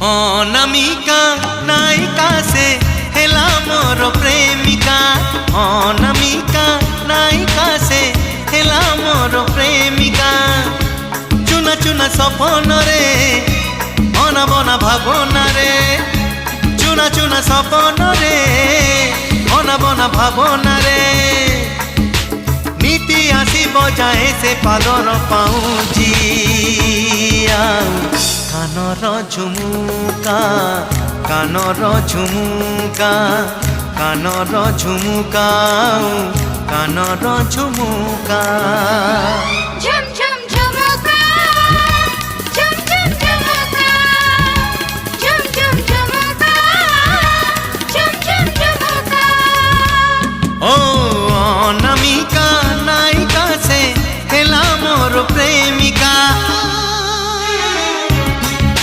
अनामिका नायिका से हेला मोर प्रेमिका। अनामिका नायिका से हेला मोर प्रेमिका। चुना चुना सपन रे अना बना भावना रे। चुना चुना सपन रे अना बना भावना रे। नीति आसी बजाए से पादर पाऊँजी कानर झुमुका कानर झुमुका कानर झुमुका कानर झुमुका।